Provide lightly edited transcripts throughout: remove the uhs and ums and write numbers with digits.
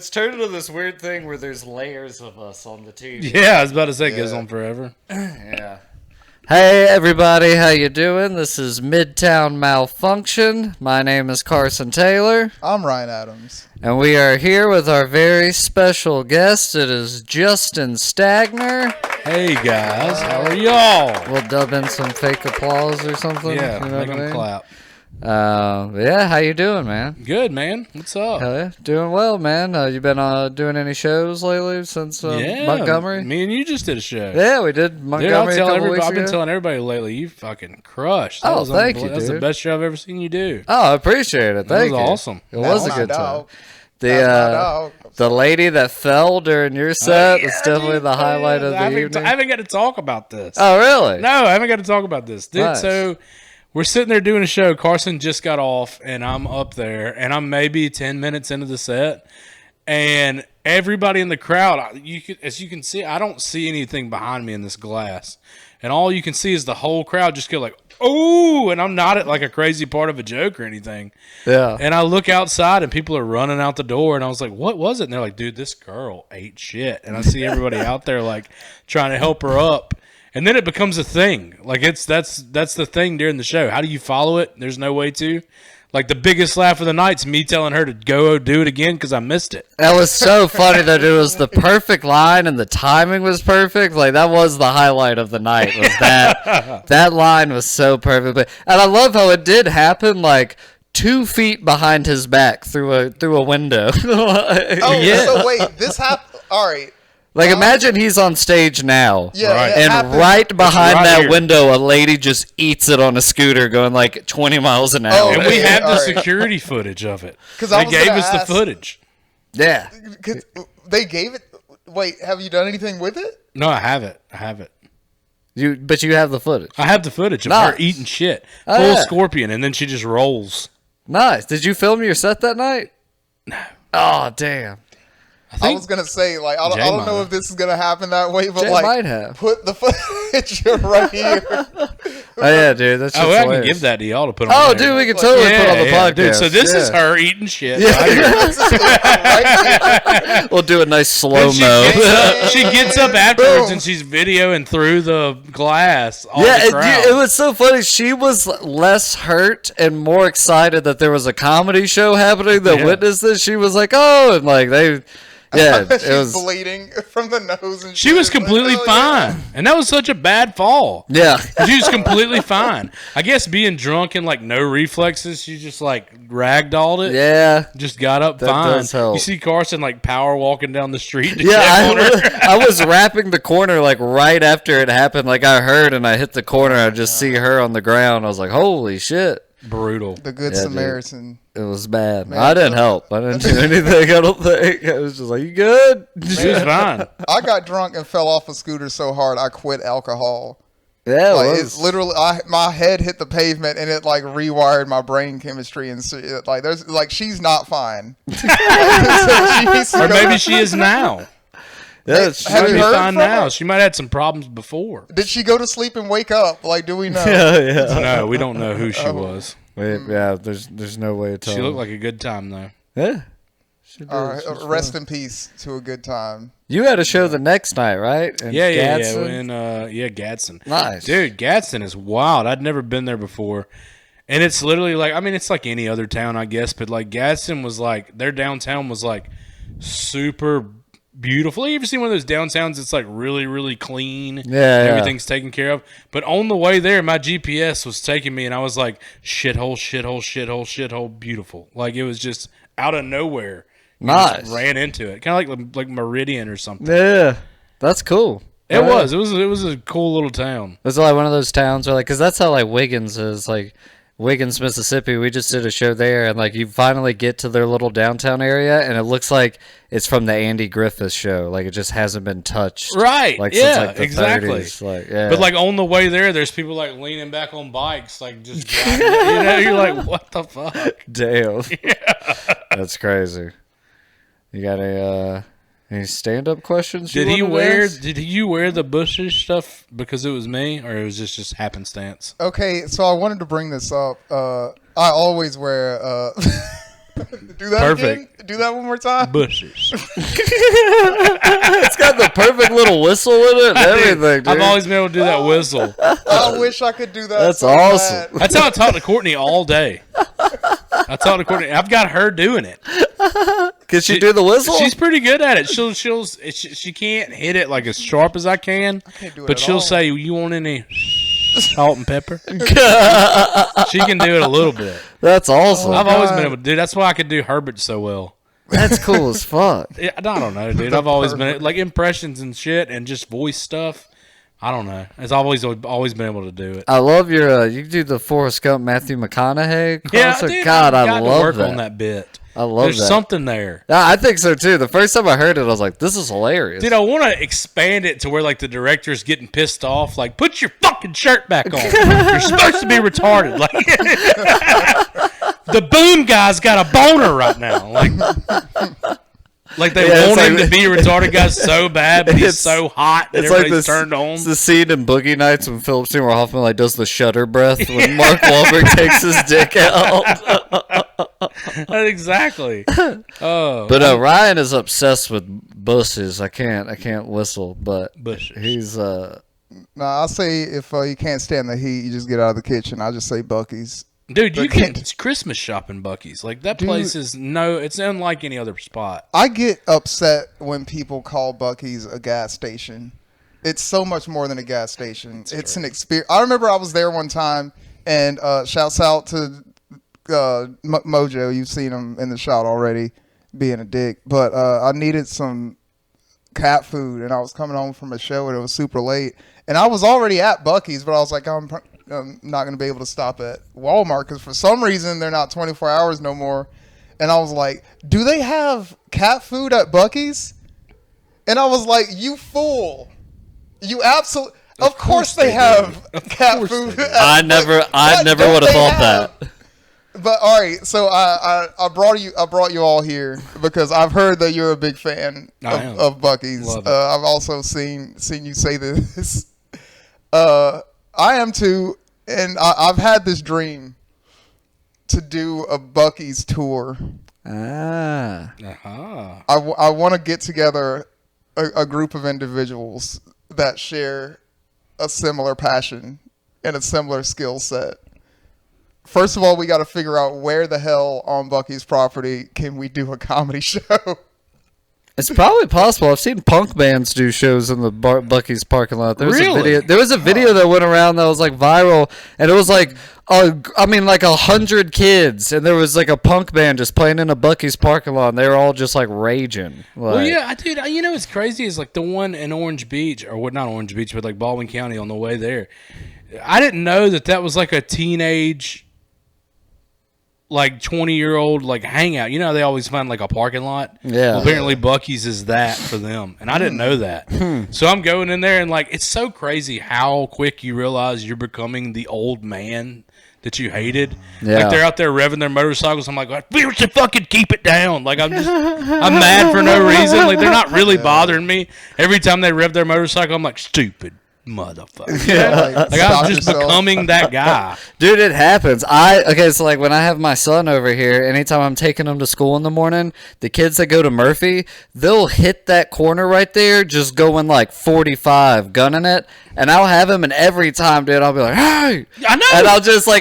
it's turned into this weird thing where there's layers of us on the TV. Yeah, I was about to say it goes on forever. Yeah. Hey everybody, how you doing? This is Midtown Malfunction. My name is Carson Taylor. I'm Ryan Adams. And we are here with our very special guest. It is Justin Stagner. Hey guys, how are y'all? We'll dub in some fake applause or something. Yeah, you know make them clap. Yeah, how you doing, man? Good, man. What's up? Hell yeah, doing well, man. You been doing any shows lately since Montgomery? Me and you just did a show. Yeah, we did Montgomery. Dude, I've been telling everybody lately, you fucking crushed. Thank you, That's dude. the best show I've ever seen you do. Oh, I appreciate it. Thank you. That was awesome. It was a good time. The lady that fell during your set was definitely the highlight of the evening. I haven't got to talk about this. Oh, really? No, I haven't got to talk about this. Dude, Nice. So we're sitting there doing a show. Carson just got off, and I'm up there, and I'm maybe 10 minutes into the set, and everybody in the crowd, as you can see, I don't see anything behind me in this glass, and all you can see is the whole crowd just go like, oh, and I'm not at like a crazy part of a joke or anything. Yeah. And I look outside, and people are running out the door, and I was like, what was it? And they're like, dude, this girl ate shit. And I see everybody out there like trying to help her up. And then it becomes a thing. Like that's the thing during the show. How do you follow it? There's no way to. Like the biggest laugh of the night's me telling her to go do it again because I missed it. That was so funny that it was the perfect line and the timing was perfect. Like that was the highlight of the night. Was that that line was so perfect. And I love how it did happen like 2 feet behind his back through a window. So wait, this happened. All right. Like, imagine he's on stage now. Yeah, Right. it And happened. right behind that here. window, a lady just eats it on a scooter going like 20 miles an hour. Oh, And we yeah, have the all right. security footage of it. 'Cause I They was gave gonna us the ask- footage. Yeah. 'Cause they gave it. Wait, have you done anything with it? No, I have it. But you have the footage. I have the footage of Nice. her eating shit. Oh, Full yeah. scorpion, and then she just rolls. Nice. Did you film your set that night? No. Oh, damn. I was gonna say, like, I don't know might. if this is gonna happen that way, but Jay like, might have. put the footage right here. Oh, yeah, dude. That's just I can hilarious. give that to y'all to put on Oh, there. dude, we can totally put on the podcast. Dude, so this is Yeah. her eating shit. Yeah. Right here. Right here. We'll do a nice slow And mo. she gets up afterwards and she's videoing through the glass. All Yeah, the crowd. it was so funny. She was less hurt and more excited that there was a comedy show happening that Yeah. witnessed this. She was like, "Oh," and like yeah, She's it was, bleeding from the nose, and She was completely like, oh, yeah. fine. And that was such a bad fall. yeah, She was completely fine. I guess being drunk and like no reflexes, she just like ragdolled it. yeah. Just got up That fine. does help. You see Carson like power walking down the street to Yeah, check on her. I was wrapping the corner like right after it happened. Like I heard and I hit the corner. I just see her on the ground. I was like, "Holy shit!" Brutal. The Good Yeah, dude. Samaritan. It was bad. I didn't help. I didn't do anything. I don't think. I was just like, "You good?" She was fine. I got drunk and fell off a scooter so hard I quit alcohol. Yeah, Like it was. it's literally, my head hit the pavement and it like rewired my brain chemistry and so, like there's like she's not fine. So she needs to Or go- maybe she is now. Yeah, it's Have She might you be heard fine from now. her? She might have had some problems before. Did she go to sleep and wake up? Like, do we know? yeah. No, we don't know who she was. Yeah, there's no way to tell. She looked like a good time though. Yeah. She did. All right, She was rest fine. in peace to a good time. You had a show the next night, right? In Yeah. Gadsden? Gadsden. Nice. Dude, Gadsden is wild. I'd never been there before. And it's literally like, I mean, it's like any other town, I guess, but like Gadsden was like, their downtown was like super beautiful. You ever seen one of those downtowns that's like really, really clean? Yeah. Everything's taken care of. But on the way there, my GPS was taking me and I was like, shithole, shithole, shithole, shithole, beautiful. Like it was just out of nowhere. You Nice. just ran into it. Kind of like Meridian or something. Yeah. That's cool. It was a cool little town. It's like one of those towns where, like, because that's how, like, Wiggins is. Like, Wiggins, Mississippi, we just did a show there, and, like, you finally get to their little downtown area, and it looks like it's from the Andy Griffith show. Like, it just hasn't been touched. Right. Like, yeah, since, like, the exactly. 30s. Like, yeah. But, like, on the way there, there's people, like, leaning back on bikes, like, just driving. You know, you're like, what the fuck? Damn. That's crazy. You got any stand-up questions? Did you wear the Bushes stuff because it was me, or it was just happenstance? Okay, so I wanted to bring this up. I always wear Do that again. Do that one more time. Bushes. It's got the perfect little whistle in it and everything, dude. I've always been able to do that whistle. I wish I could do that. That's so awesome. bad. That's how I talk to Courtney all day. I talk to Courtney. I've got her doing it. Can she do the whistle? She's pretty good at it. She can't hit it like as sharp as I can. can't do it But at she'll all. say, "You want any salt and pepper?" She can do it a little bit. That's awesome. I've always been able to do. That's why I could do Herbert so well. That's cool as fuck. Yeah, I don't know, dude. I've always been like impressions and shit and just voice stuff. I don't know. It's always been able to do it. I love your. You do the Forrest Gump Matthew McConaughey. Yeah, concert. dude, God, I've I got to love work that. on that bit. I love There's that. something there. Yeah, I think so too. The first time I heard it, I was like, "This is hilarious." Dude, I want to expand it to where like the director's getting pissed off. Like, put your fucking shirt back on. You're supposed to be retarded. Like, the boom guy's got a boner right now. Like they want him to be a retarded guy so bad, but he's so hot that everybody's turned on. It's the scene in Boogie Nights when Philip Seymour Hoffman like does the shudder breath when Mark Wahlberg takes his dick out. Exactly. Oh, But Ryan is obsessed with bushes. I can't whistle, but bushes. he's Nah, I'll say if you can't stand the heat, you just get out of the kitchen. I'll just say Buc-ee's. Dude, you can Christmas shopping Buc-ee's. Like that place is it's unlike any other spot. I get upset when people call Buc-ee's a gas station. It's so much more than a gas station. It's an experience. I remember I was there one time, and shouts out to Mojo. You've seen him in the shot already, being a dick. But I needed some cat food, and I was coming home from a show, and it was super late. And I was already at Buc-ee's, but I was like, I'm not going to be able to stop at Walmart because for some reason they're not 24 hours no more. And I was like, do they have cat food at Buc-ee's? And I was like, you fool. You absolutely... Of course they have cat food. I never would have thought that. But all right, so I brought you all here because I've heard that you're a big fan of Buc-ee's. I've also seen you say this. I am too, and I've had this dream to do a Buc-ee's tour. Ah. Uh-huh. I want to get together a group of individuals that share a similar passion and a similar skill set. First of all, we got to figure out where the hell on Buc-ee's property can we do a comedy show. It's probably possible. I've seen punk bands do shows in the Buc-ee's parking lot. There was a video that went around that was like viral, and it was like, like 100 kids, and there was like a punk band just playing in a Buc-ee's parking lot, and they were all just like raging. Well, yeah, dude. You know what's crazy is like the one in Orange Beach, or what? Not Orange Beach, but like Baldwin County on the way there. I didn't know that was like a teenage, like 20-year-old like hangout. You know, they always find like a parking lot. Yeah. Well, apparently Buc-ee's is that for them, and I didn't know that. So I'm going in there, and like it's so crazy how quick you realize you're becoming the old man that you hated. Yeah. Like they're out there revving their motorcycles. I'm like, we should fucking keep it down. Like I'm mad for no reason. Like they're not really bothering me. Every time they rev their motorcycle, I'm like, stupid motherfucker. Yeah, Like I'm just becoming that guy. Dude, it happens. So like when I have my son over here, anytime I'm taking him to school in the morning, the kids that go to Murphy, they'll hit that corner right there, just going like 45, gunning it, and I'll have him, and every time, dude, I'll be like, hey! I know! And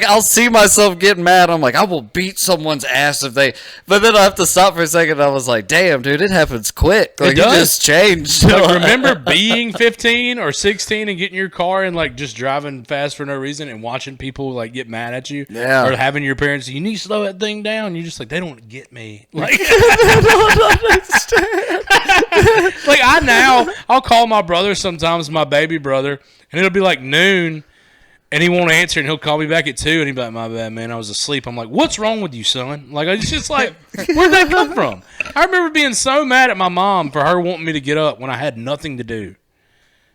I'll see myself getting mad. I'm like, I will beat someone's ass if they... But then I have to stop for a second, I was like, damn, dude, it happens quick. Like, It does. You just changed. Like, remember being 15 or 16 and getting in your car and like just driving fast for no reason and watching people like get mad at you? Yeah. Or having your parents say, you need to slow that thing down. You're just like, they don't get me. Like, like I'll call my brother sometimes, my baby brother, and it'll be like noon, and he won't answer, and he'll call me back at 2, and he'll be like, my bad, man, I was asleep. I'm like, what's wrong with you, son? Like, it's just like, where'd that come from? I remember being so mad at my mom for her wanting me to get up when I had nothing to do.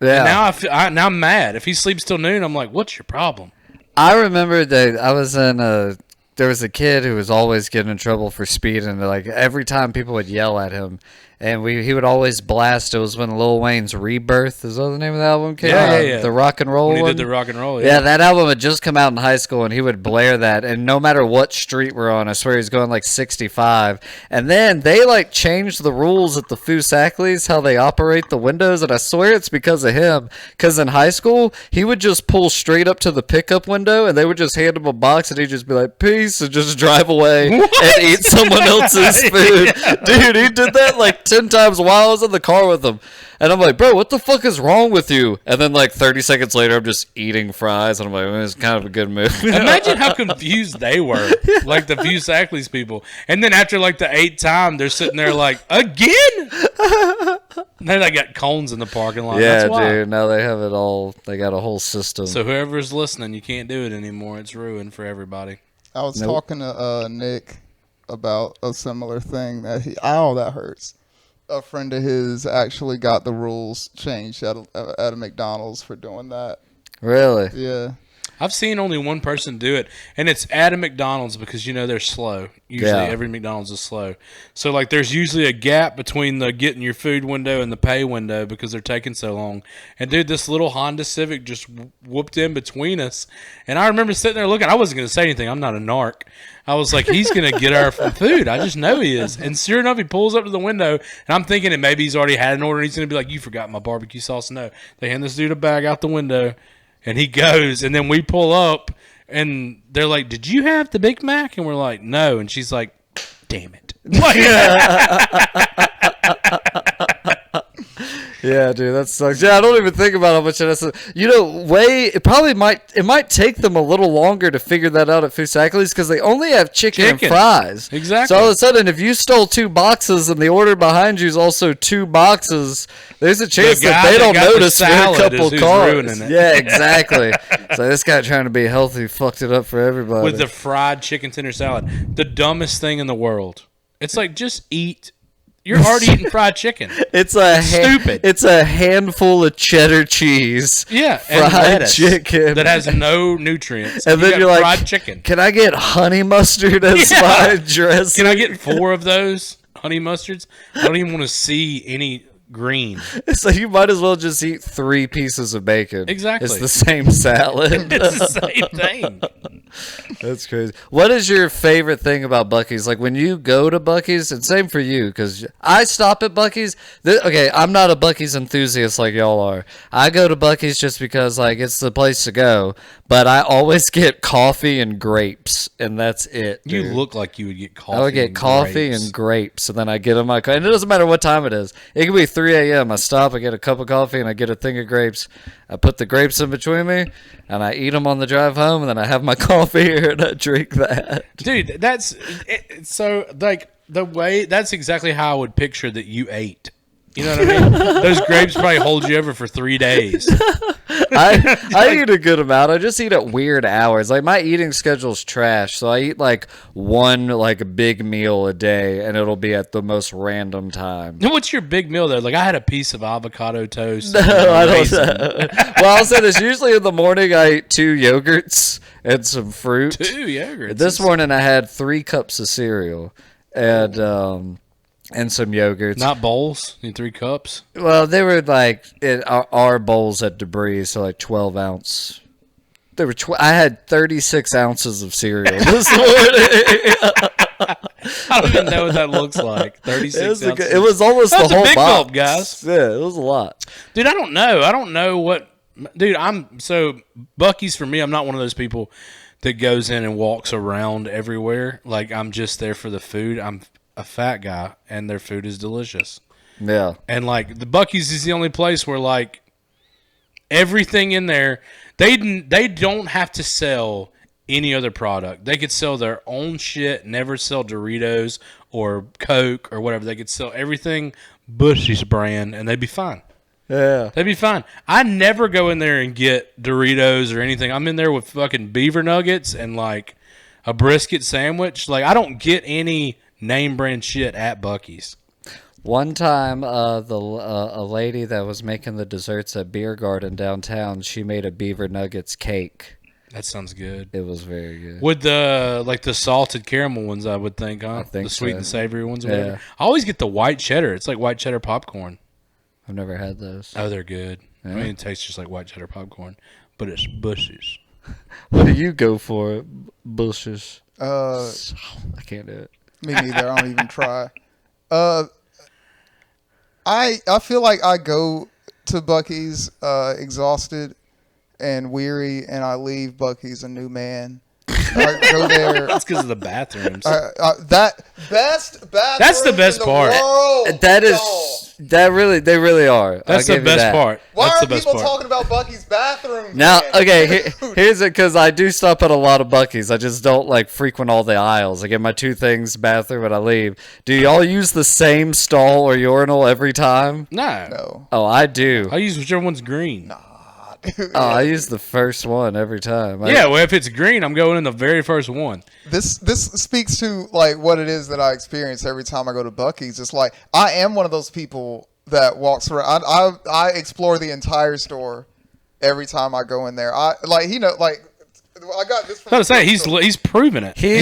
Yeah. And now I'm mad. If he sleeps till noon, I'm like, what's your problem? I remember that I was there was a kid who was always getting in trouble for speeding. Like every time people would yell at him, and he would always blast. It was when Lil Wayne's Rebirth, is that the name of the album came out? Yeah. The rock and roll When he one? did the rock and roll, Yeah, that album had just come out in high school, and he would blare that. And no matter what street we're on, I swear he's going like 65. And then they like changed the rules at the Fusackley's, how they operate the windows. And I swear it's because of him. Because in high school, he would just pull straight up to the pickup window, and they would just hand him a box, and he'd just be like, peace, and just drive away and eat someone else's food. Dude, he did that like 10 times while I was in the car with him. And I'm like, bro, what the fuck is wrong with you? And then like 30 seconds later, I'm just eating fries. And I'm like, it's kind of a good move. Imagine how confused they were, like the Fusackley's people. And then after like the 8th time, they're sitting there like, again? Then they got cones in the parking lot. Yeah, That's why. dude. Now they have it all. They got a whole system. So whoever's listening, you can't do it anymore. It's ruined for everybody. I was talking to Nick about a similar thing that that hurts. A friend of his actually got the rules changed at a McDonald's for doing that. Really? Yeah. I've seen only one person do it, and it's at a McDonald's because, they're slow. Usually every McDonald's is slow. So, like, there's usually a gap between the getting your food window and the pay window because they're taking so long. And, dude, this little Honda Civic just whooped in between us. And I remember sitting there looking. I wasn't going to say anything. I'm not a narc. I was like, he's going to get our food. I just know he is. And sure enough, he pulls up to the window, and I'm thinking that maybe he's already had an order, and he's going to be like, you forgot my barbecue sauce. No. They hand this dude a bag out the window. And he goes, and then we pull up, and they're like, did you have the Big Mac? And we're like, no. And she's like, damn it. Yeah, dude, that sucks. Yeah, I don't even think about how much it is. It might take them a little longer to figure that out at Fusackley's because they only have chicken and fries. Exactly. So all of a sudden, if you stole 2 boxes and the order behind you is also 2 boxes, there's a chance that they don't notice for a couple cars. Yeah, exactly. So this guy trying to be healthy fucked it up for everybody. With the fried chicken tender salad. The dumbest thing in the world. It's like, just eat. You're already eating fried chicken. Stupid. It's a handful of cheddar cheese. Yeah, fried chicken that has no nutrients. And then you're like, fried chicken. Can I get honey mustard as my dressing? Can I get 4 of those honey mustards? I don't even want to see any green. So you might as well just eat 3 pieces of bacon. Exactly. It's the same salad. It's the same thing. That's crazy. What is your favorite thing about Buc-ee's? Like when you go to Buc-ee's, and same for you, because I stop at Buc-ee's. Okay, I'm not a Buc-ee's enthusiast like y'all are. I go to Buc-ee's just because like it's the place to go. But I always get coffee and grapes, and that's it. Dude. You look like you would get coffee. I would get coffee and grapes, and then I get in my car. And it doesn't matter what time it is. It could be 3 a.m. I stop, I get a cup of coffee, and I get a thing of grapes. I put the grapes in between me, and I eat them on the drive home, and then I have my coffee here, and I drink that. Dude, that's it, so like the way that's exactly how I would picture that you ate. You know what I mean? Those grapes probably hold you over for 3 days. I eat a good amount. I just eat at weird hours. Like my eating schedule's trash, so I eat like one like big meal a day, and it'll be at the most random time. What's your big meal though? Like I had a piece of avocado toast. No, I don't know. Well, I'll say this. Usually in the morning, I eat 2 yogurts and some fruit. 2 yogurts. This morning, I had 3 cups of cereal and some yogurts. Not bowls? In 3 cups? Well, they were like our bowls at Debris, so like 12 ounce. They were. I had 36 ounces of cereal this morning. I don't even know what that looks like. 36 ounces. It was almost That's the whole a big box, gulp, guys. Yeah, it was a lot. Dude, I don't know. I don't know what. Dude, Buc-ee's for me. I'm not one of those people that goes in and walks around everywhere. Like I'm just there for the food. I'm a fat guy, and their food is delicious. Yeah. And like the Buc-ee's is the only place where like everything in there, they don't have to sell any other product. They could sell their own shit, never sell Doritos or Coke or whatever. They could sell everything Buc-ee's brand, and they'd be fine. Yeah. They'd be fine. I never go in there and get Doritos or anything. I'm in there with fucking beaver nuggets and like a brisket sandwich. Like I don't get any name brand shit at Buc-ee's. One time, a lady that was making the desserts at Beer Garden downtown, she made a beaver nuggets cake. That sounds good. It was very good. With the salted caramel ones, I would think, huh? I think the sweet so. and savory ones. Or Yeah. whatever. I always get the white cheddar. It's like white cheddar popcorn. I've never had those. Oh, they're good. Yeah. I mean, it tastes just like white cheddar popcorn, but it's bushes. What do you go for, Bushes? I I can't do it. Me neither. I don't even try. I feel like I go to Buc-ee's exhausted and weary, and I leave Buc-ee's a new man. I go there. That's because of the bathrooms. That best bathroom. That's the best in part. World, That is y'all. that really they really are. That's I'll the give you best that. part. Why That's are the best people part. talking about Buc-ee's bathrooms? Now, man? okay, Dude. here's it, because I do stop at a lot of Buc-ee's. I just don't like frequent all the aisles. I get my two things, bathroom, and I leave. Do y'all use the same stall or urinal every time? No. Oh, I do. I use whichever one's green. Dude, Oh, I use the first one every time. Yeah, well, if it's green, I'm going in the very first one. This speaks to like what it is that I experience every time I go to Buc-ee's. It's like I am one of those people that walks around. I explore the entire store every time I go in there. I got this. I was about to say he's proven it. He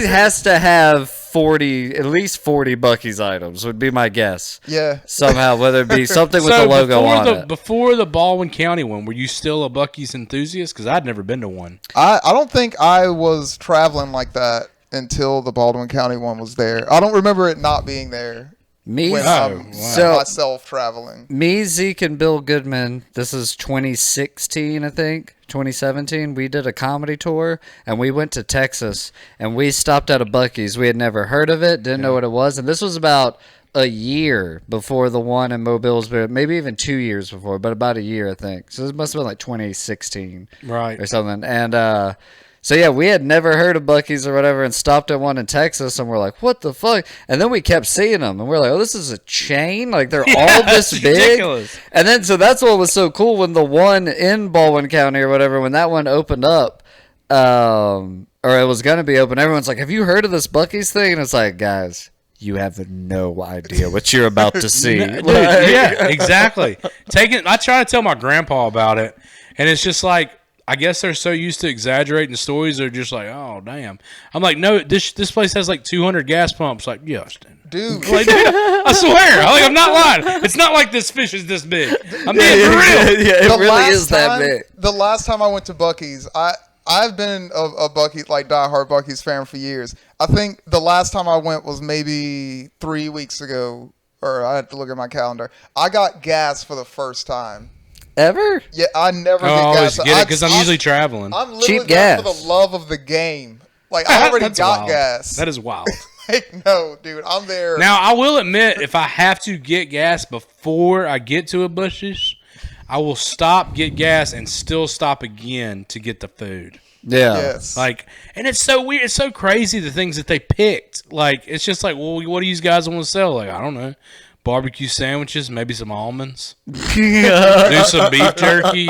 has to have at least 40 Buc-ee's items would be my guess. Yeah. Somehow, whether it be something with the logo on it. Before the Baldwin County one, were you still a Buc-ee's enthusiast? Because I'd never been to one. I don't think I was traveling like that until the Baldwin County one was there. I don't remember it not being there. Me, When I'm So- myself traveling. me, Zeke, and Bill Goodman, this is 2016, I think, 2017, we did a comedy tour, and we went to Texas, and we stopped at a Buc-ee's. We had never heard of it, didn't know what it was, and this was about a year before the one in Mobilesburg, maybe even 2 years before, but about a year, I think. So it must have been like 2016 Right. or something. And so yeah, we had never heard of Buc-ee's or whatever, and stopped at one in Texas, and we're like, "What the fuck?" And then we kept seeing them, and we're like, "Oh, this is a chain! Like they're all this it's big." ridiculous. And then so that's what was so cool when the one in Baldwin County or whatever, when that one opened up, or it was gonna be open. Everyone's like, "Have you heard of this Buc-ee's thing?" And it's like, guys, you have no idea what you're about to see. Dude, yeah, exactly. I try to tell my grandpa about it, and it's just like, I guess they're so used to exaggerating stories, they're just like, oh, damn. I'm like, no, this place has like 200 gas pumps. Like, yes. Dude. Like, I swear. I'm not lying. It's not like this fish is this big. I'm being for real. Yeah, it really is that big. The last time I went to Buc-ee's, I've been a Buc-ee's, like diehard Buc-ee's fan for years. I think the last time I went was maybe 3 weeks ago, or I had to look at my calendar. I got gas for the first time. Ever? Yeah, I never I get always gas. get it because I'm usually traveling. I'm literally Cheap there for gas. the love of the game. Like, I already That's got wild. gas. That is wild. Like, no, dude, I'm there. Now, I will admit, if I have to get gas before I get to a Buc-ee's, I will stop, get gas, and still stop again to get the food. Yeah. Yes. Like, and it's so weird. It's so crazy, the things that they picked. Like, it's just like, well, what do you guys want to sell? Like, I don't know. Barbecue sandwiches, maybe some almonds. Do some beef jerky.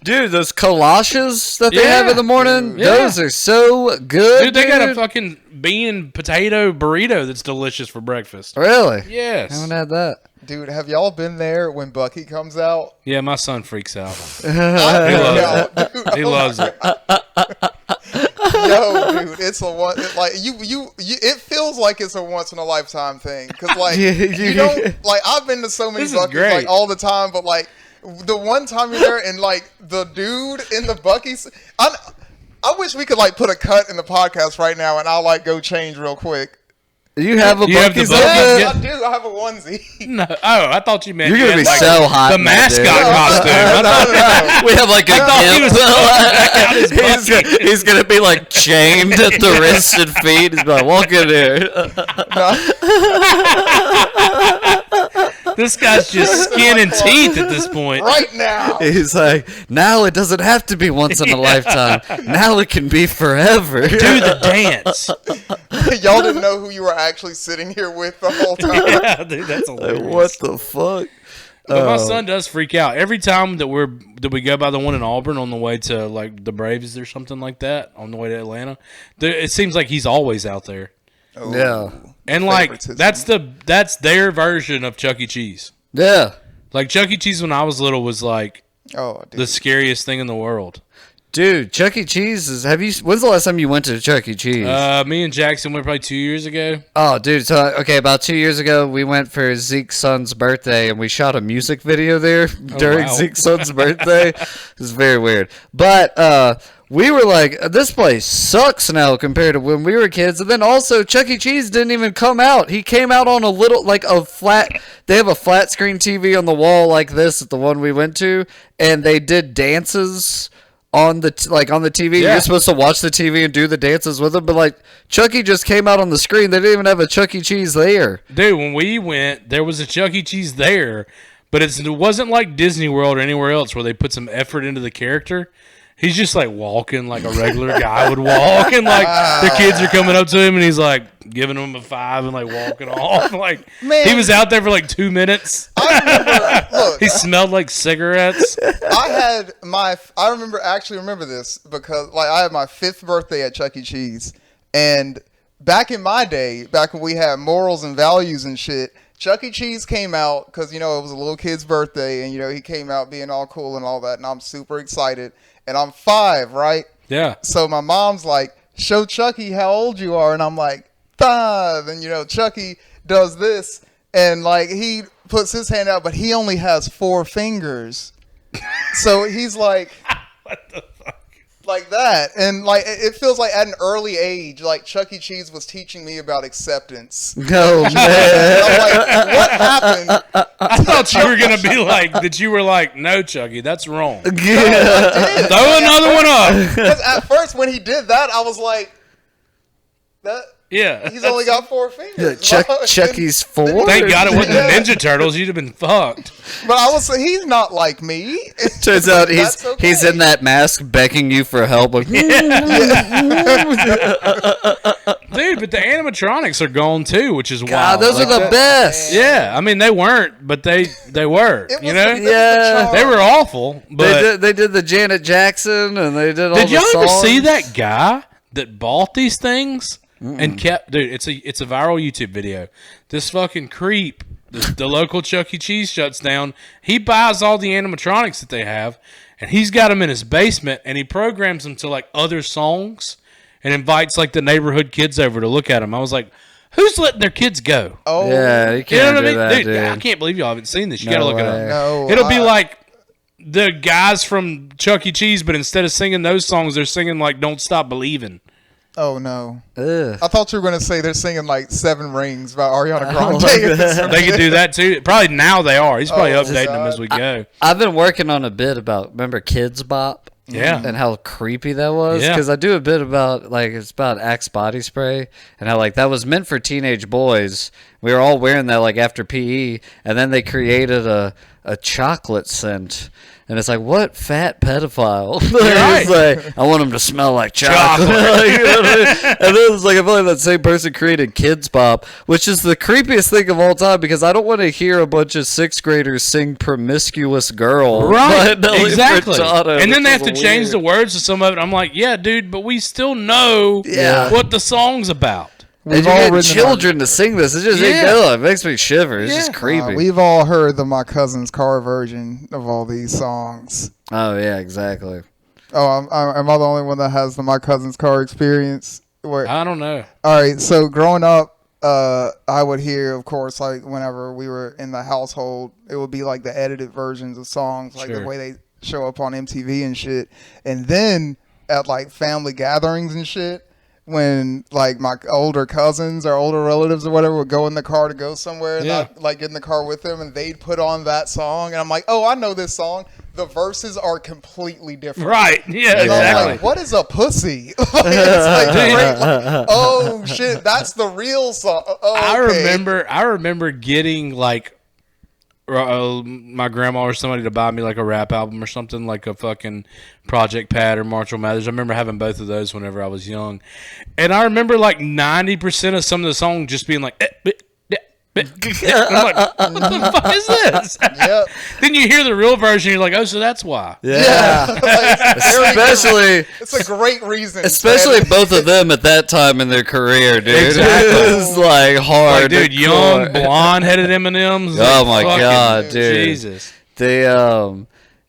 Dude, those kolaches that they have in the morning, Yeah. those are so good. Dude, they got a fucking bean and potato burrito that's delicious for breakfast. Really? I Yes. haven't had that. Dude, have y'all been there when Buc-ee comes out? Yeah, my son freaks out. He loves He loves it. Yo, dude, it's a one. Like you, it feels like it's a once in a lifetime thing. Cause like you don't like. I've been to so many This is Buc-ee's great. like all the time, but like the one time you're there and like the dude in the Buc-ee's. I wish we could like put a cut in the podcast right now, and I'll like go change real quick. You have a You have the Buc-ee's Buc-ee's? outfit? Yeah, I do. I have a onesie. No. Oh, I thought you meant You're gonna you be had, so hot. the in that, dude. mascot costume. I thought- We have like a he gimp. was back out his bucket. He's gonna be like chained at the wrists and feet. He's like, walk in here. This guy's just skin and teeth at this point. Right now. He's like, now it doesn't have to be once in a lifetime. Now it can be forever. Do the dance. Y'all didn't know who you were actually sitting here with the whole time. Yeah, dude, that's hilarious. What the fuck? But my son does freak out every time that we go by the one in Auburn on the way to like the Braves or something like that on the way to Atlanta. It seems like he's always out there, Oh, Yeah. and like favoritism. that's their version of Chuck E. Cheese. Yeah. Like Chuck E. Cheese when I was little was like Oh, dude. The scariest thing in the world. Dude, Chuck E. Cheese is. When's the last time you went to Chuck E. Cheese? Me and Jackson went probably 2 years ago. Oh, dude. So, okay, about 2 years ago, we went for Zeke's son's birthday, and we shot a music video there during Zeke's son's birthday. It was very weird. But we were like, this place sucks now compared to when we were kids. And then also, Chuck E. Cheese didn't even come out. He came out on a little, like a flat. They have a flat screen TV on the wall like this at the one we went to, and they did dances on the TV. Yeah. You're supposed to watch the TV and do the dances with them, but like Chucky just came out on the screen. They didn't even have a Chuck E. Cheese there. Dude, when we went, there was a Chuck E. Cheese there, but it wasn't like Disney World or anywhere else where they put some effort into the character. He's just like walking like a regular guy would walk, and like the kids are coming up to him, and he's like giving them a five and like walking off. Like, Man. he was out there for like 2 minutes. He smelled like cigarettes. I actually remember this because like I had my 5th birthday at Chuck E. Cheese, and back in my day, back when we had morals and values and shit, Chuck E. Cheese came out because, it was a little kid's birthday, and, he came out being all cool and all that, and I'm super excited. And I'm 5, right? Yeah. So my mom's like, show Chucky how old you are. And I'm like, 5. And, Chucky does this. And, like, he puts his hand out, but he only has 4 fingers. So he's like, What the fuck? like that. And, like, it feels like at an early age, like, Chuck E. Cheese was teaching me about acceptance. No, man. I'm like, what happened? I thought you were going to be like, that you were like, no, Chucky, that's wrong. Throw Yeah. another one up. Because at first, when he did that, I was like, Yeah. he's only got 4 fingers. Chucky's 4? Thank God it wasn't the Ninja Turtles. You'd have been fucked. But I was he's not like me. Turns out he's okay. in that mask begging you for help. Like, Dude, but the animatronics are gone too, which is God, wild. those are the best. Yeah, I mean, they weren't, but they were, It was you know? the Yeah. charm. They were awful, but... They did the Janet Jackson, and they did all Did the y'all ever songs. see that guy that bought these things and kept... Dude, it's a viral YouTube video. This fucking creep, the local Chuck E. Cheese shuts down. He buys all the animatronics that they have, and he's got them in his basement, and he programs them to, like, other songs and invites, like, the neighborhood kids over to look at them. I was like, who's letting their kids go? Oh, Yeah, you You can't know what I do mean? that, Dude, dude. I can't believe y'all haven't seen this. You No got to look it way. up. no. It'll be like the guys from Chuck E. Cheese, but instead of singing those songs, they're singing like "Don't Stop Believing." Oh no! Ugh. I thought you were gonna say they're singing like 7 Rings by Ariana Oh, Grande. my God. They could do that too. Probably now they are. He's probably Oh, updating them God. as we go. I've been working on a bit about, remember Kids Bop? Yeah. And how creepy that was? Yeah. Because I do a bit about, like, it's about Axe body spray, and how, like, that was meant for teenage boys. We were all wearing that, like, after PE, and then they created a chocolate scent. And it's like, what fat pedophile? It's like, I want him to smell like chocolate. Like, you know what I mean? And then it's like, I feel like that same person created Kids Bop, which is the creepiest thing of all time, because I don't want to hear a bunch of 6th graders sing Promiscuous Girl. Right, by Nelly exactly. Furtado, And then they which have to is change the weird. words to some of it. I'm like, yeah, dude, but we still know Yeah. what the song's about. And We've you all get written children to sing this. It just it makes me shiver. It's just creepy. We've all heard the My Cousin's Car version of all these songs. Oh yeah, exactly. Oh, am I the only one that has the My Cousin's Car experience? Where, I don't know. all right, so growing up, I would hear, of course, like whenever we were in the household, it would be like the edited versions of songs, like Sure. the way they show up on MTV and shit. And then at like family gatherings and shit, when like my older cousins or older relatives or whatever would go in the car to go somewhere, and Yeah. I'd like get in the car with them, and they'd put on that song, and I'm like, oh, I know this song. The verses are completely different. Right. Yeah, And I'm exactly. like, what is a pussy? Like, it's like, great, like, oh shit, that's the real song. Oh, okay. I remember getting like my grandma or somebody to buy me like a rap album or something, like a fucking Project Pat or Marshall Mathers. I remember having both of those whenever I was young, and I remember like 90% of some of the songs just being like. I'm like, what the fuck is this? Yep. Then you hear the real version, you're like, oh, so that's why. Yeah. Like, Especially it's a great reason. especially both of them at that time in their career, dude. Exactly. It's like hard. Like, dude, to young, core. blonde-headed M&M's. Oh my Fucking God, dude. Jesus. They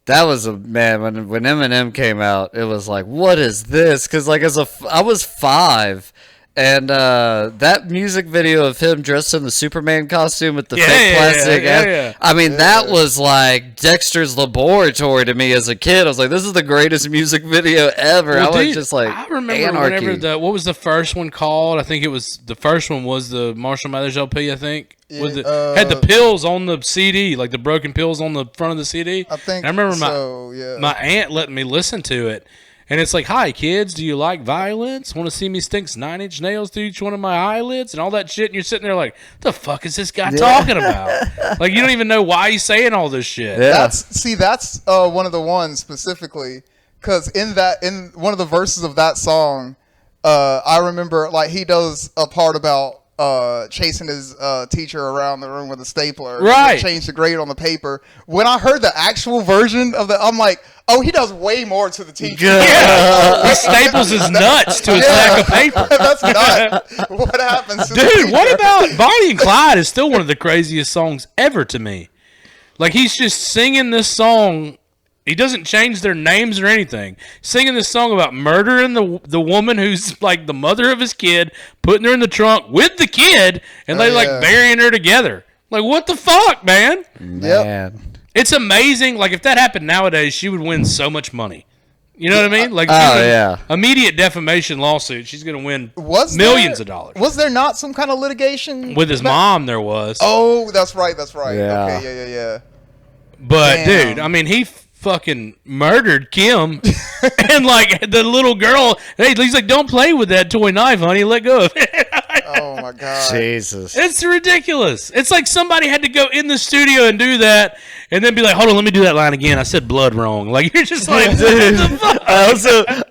That was a man when Eminem came out. It was like, what is this? Because like I was 5, and that music video of him dressed in the Superman costume with the fake plastic. I mean, that was like Dexter's Laboratory to me as a kid. I was like, this is the greatest music video ever. Well, I was just like, I remember anarchy. whenever what was the first one called? I think the first one was the Marshall Mathers LP. I think with had the pills on the CD, like the broken pills on the front of the CD. I think. And I remember so, my aunt letting me listen to it. And it's like, hi, kids, do you like violence? Want to see me stick 9-inch nails through each one of my eyelids and all that shit? And you're sitting there like, the fuck is this guy talking about? Like, you don't even know why he's saying all this shit. Yeah. That's one of the ones specifically, because in one of the verses of that song, I remember, like, he does a part about chasing his teacher around the room with a stapler. Right. Change the grade on the paper. When I heard the actual version of I'm like, oh, he does way more to the teacher. Yeah. He staples his nuts to a stack of paper. That's not what happens to the Dude, teacher. what about Bonnie and Clyde is still one of the craziest songs ever to me. Like, he's just singing this song. He doesn't change their names or anything. Singing this song about murdering the woman who's like the mother of his kid, putting her in the trunk with the kid, and they like burying her together. Like, what the fuck, man? Man. It's amazing. Like, if that happened nowadays, she would win so much money. You know what I mean? Like, immediate defamation lawsuit. She's going to win millions of dollars. Was there not some kind of litigation? With his mom, there was. Oh, that's right. Yeah. Okay, yeah. But, Damn. dude, I mean, he fucking murdered Kim. And, like, the little girl, he's like, don't play with that toy knife, honey. Let go of it. Oh, my God. Jesus. It's ridiculous. It's like somebody had to go in the studio and do that and then be like, hold on, let me do that line again. I said blood wrong. Like, you're just like, what the fuck?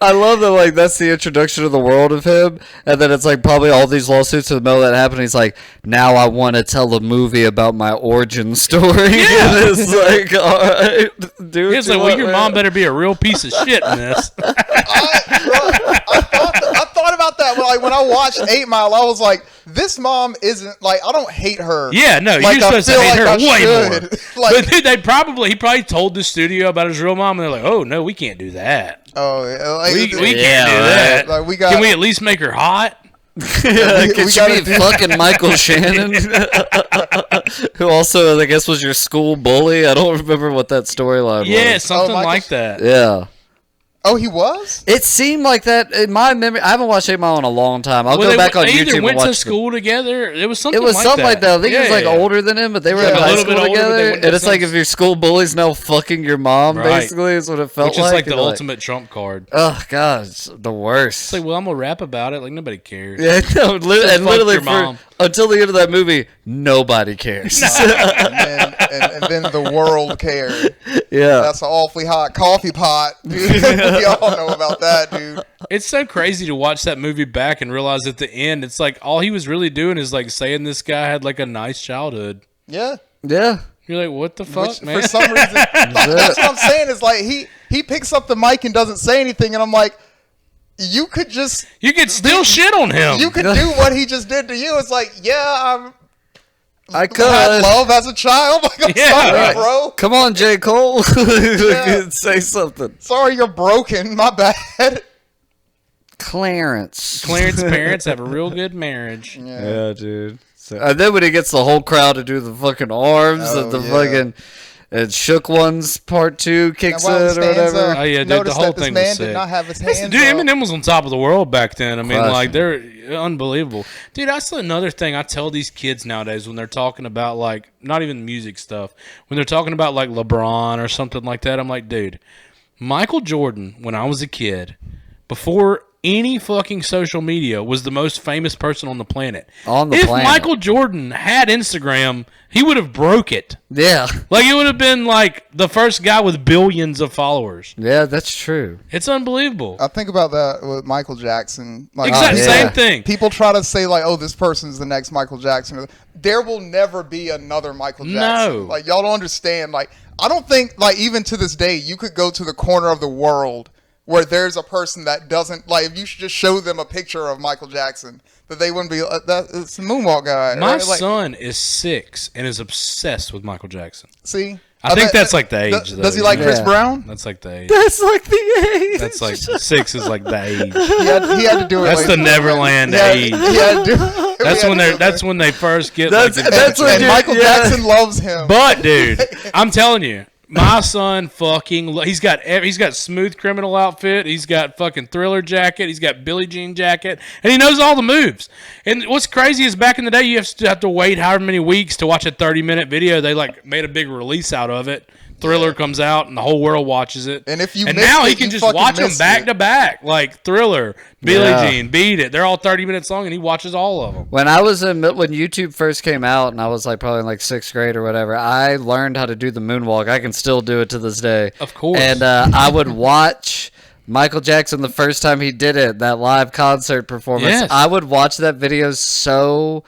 I love that, like, that's the introduction to the world of him, and then it's like probably all these lawsuits in the middle of that happen. He's like, now I want to tell a movie about my origin story. Yeah. And it's like, all right, dude. It's like, well, your mom better be a real piece of shit in this. I thought about that when I watched 8 Mile. I was like, this mom isn't, like, I don't hate her. Yeah, no, like, you're supposed to hate her way more. Like, but dude, he probably told the studio about his real mom, and they're like, oh, no, we can't do that. Oh, like, we can't do that. Like, Can we at least make her hot? Could she be fucking Michael Shannon? Who also, I guess, was your school bully? I don't remember what that storyline was. Yeah, something like that. Yeah. Oh, he was? It seemed like that in my memory. I haven't watched 8 Mile in a long time. I'll go back on YouTube and watch They either went to school together. It was something like that. It was something like that. I think he was like older than him, but they were in high school together. And it's like if your school bully's now fucking your mom, basically, is what it felt like. Which is like the ultimate trump card. Oh, God, it's the worst. It's like, well, I'm going to rap about it. Like, nobody cares. Yeah, no, and literally mom. Until the end of that movie, nobody cares. and then the world cared. Yeah. That's an awfully hot coffee pot, dude. We all know about that, dude. It's so crazy to watch that movie back and realize at the end, it's like all he was really doing is like saying this guy had like a nice childhood. Yeah. Yeah. You're like, what the fuck, man? For some reason, that's what I'm saying. Is like he picks up the mic and doesn't say anything, and I'm like, you could still shit on him. You could do what he just did to you. It's like, yeah, I could had love as a child. Like, I'm sorry, bro. Come on, J. Cole. Say something. Sorry, you're broken. My bad. Clarence parents have a real good marriage. Yeah, dude. So, and then when he gets the whole crowd to do the fucking arms and the fucking and Shook Ones Part 2 kicks in or whatever. Oh yeah, dude, the whole thing was sick. Did not have his hands dude, Eminem was on top of the world back then. I mean, like, they're unbelievable. Dude, that's another thing I tell these kids nowadays when they're talking about, like, not even music stuff. When they're talking about, like, LeBron or something like that, I'm like, dude, Michael Jordan, when I was a kid, before any fucking social media, was the most famous person on the planet. If Michael Jordan had Instagram, he would have broke it. Yeah. Like, it would have been like the first guy with billions of followers. Yeah, that's true. It's unbelievable. I think about that with Michael Jackson. Like, exactly, same thing. People try to say, like, oh, this person's the next Michael Jackson. There will never be another Michael Jackson. No. Like, y'all don't understand. Like, I don't think, like, even to this day, you could go to the corner of the world where there's a person that doesn't, like, if you should just show them a picture of Michael Jackson, that they wouldn't be, it's the moonwalk guy. My right? Like, son is 6 and is obsessed with Michael Jackson. See? I think that's like the age. Though, does he like Chris Brown? That's like the age. That's like the age. That's like 6 is like the age. He had to do it. That's the Neverland age. That's when they first get. That's when Michael Jackson loves him. But dude, I'm telling you, my son he's got Smooth Criminal outfit, he's got fucking Thriller jacket, he's got Billie Jean jacket, and he knows all the moves. And what's crazy is back in the day, you have to wait however many weeks to watch a 30-minute video. They like made a big release out of it. Thriller comes out and the whole world watches it. And now he can just watch them back to back, like Thriller, Billie Jean, Beat It. They're all 30 minutes long, and he watches all of them. When when YouTube first came out, and I was like probably in like 6th grade or whatever, I learned how to do the moonwalk. I can still do it to this day. Of course. And I would watch Michael Jackson the first time he did it, that live concert performance. Yes. I would watch that video so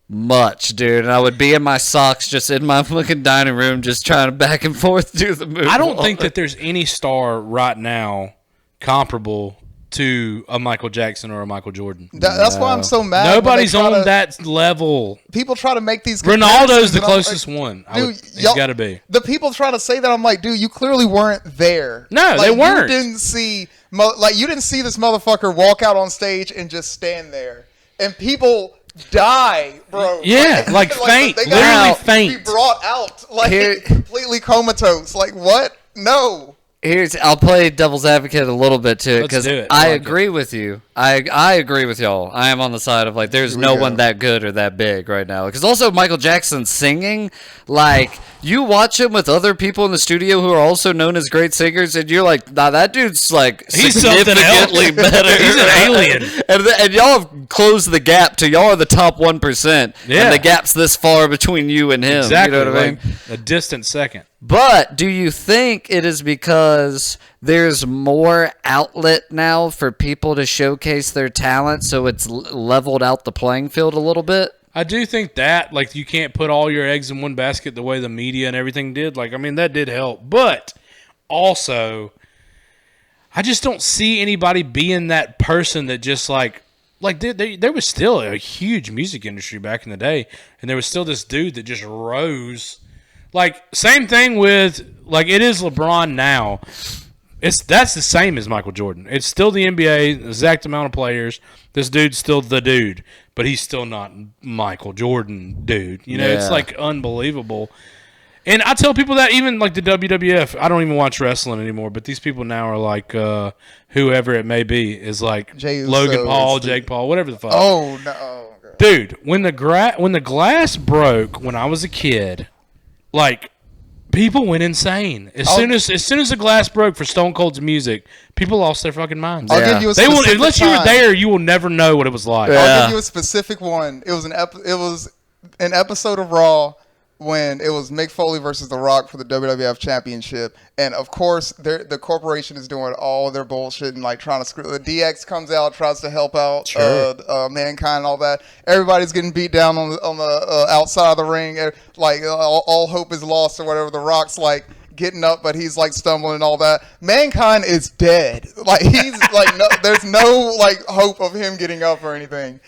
much, dude, and I would be in my socks just in my fucking dining room just trying to back and forth do the moonwalk. I don't think that there's any star right now comparable to a Michael Jackson or a Michael Jordan. That's why I'm so mad. Nobody's on that level. People try to make these Ronaldo's the closest one. Dude, he's got to be. The people try to say that. I'm like, dude, you clearly weren't there. No, they weren't. You didn't see this motherfucker walk out on stage and just stand there. And people die, bro. Yeah, like faint. Literally faint. Be brought out completely comatose. Like what? No. I'll play devil's advocate a little bit too, because I agree with you. I agree with y'all. I am on the side of like there's no one that good or that big right now. Because also Michael Jackson singing, like you watch him with other people in the studio who are also known as great singers, and you're like, nah, that dude's like significantly better. He's an alien. And y'all have closed the gap to y'all are the top 1%. Yeah. And the gap's this far between you and him. Exactly. You know what I mean? A distant second. But do you think it is because there's more outlet now for people to showcase their talent, so it's leveled out the playing field a little bit? I do think that, like, you can't put all your eggs in one basket the way the media and everything did. Like, I mean, that did help. But also, I just don't see anybody being that person that just, like there was still a huge music industry back in the day, and there was still this dude that just rose. Like, same thing with, like, it is LeBron now. That's the same as Michael Jordan. It's still the NBA, the exact amount of players. This dude's still the dude, but he's still not Michael Jordan dude. You know, It's, like, unbelievable. And I tell people that even, like, the WWF, I don't even watch wrestling anymore, but these people now are like, whoever it may be, is like Logan Paul, Jake Paul, whatever the fuck. Oh, no. Dude, when the glass broke when I was a kid, like, people went insane. As soon as the glass broke for Stone Cold's music, people lost their fucking minds. I'll give you a specific unless you were there, you will never know what it was like. I'll give you a specific one. It was an episode of Raw when it was Mick Foley versus The Rock for the WWF Championship, and of course the corporation is doing all their bullshit and like trying to screw. The DX comes out, tries to help out Mankind and all that. Everybody's getting beat down on the outside of the ring. Like all hope is lost or whatever. The Rock's like getting up, but he's like stumbling and all that. Mankind is dead. Like he's like there's no like hope of him getting up or anything.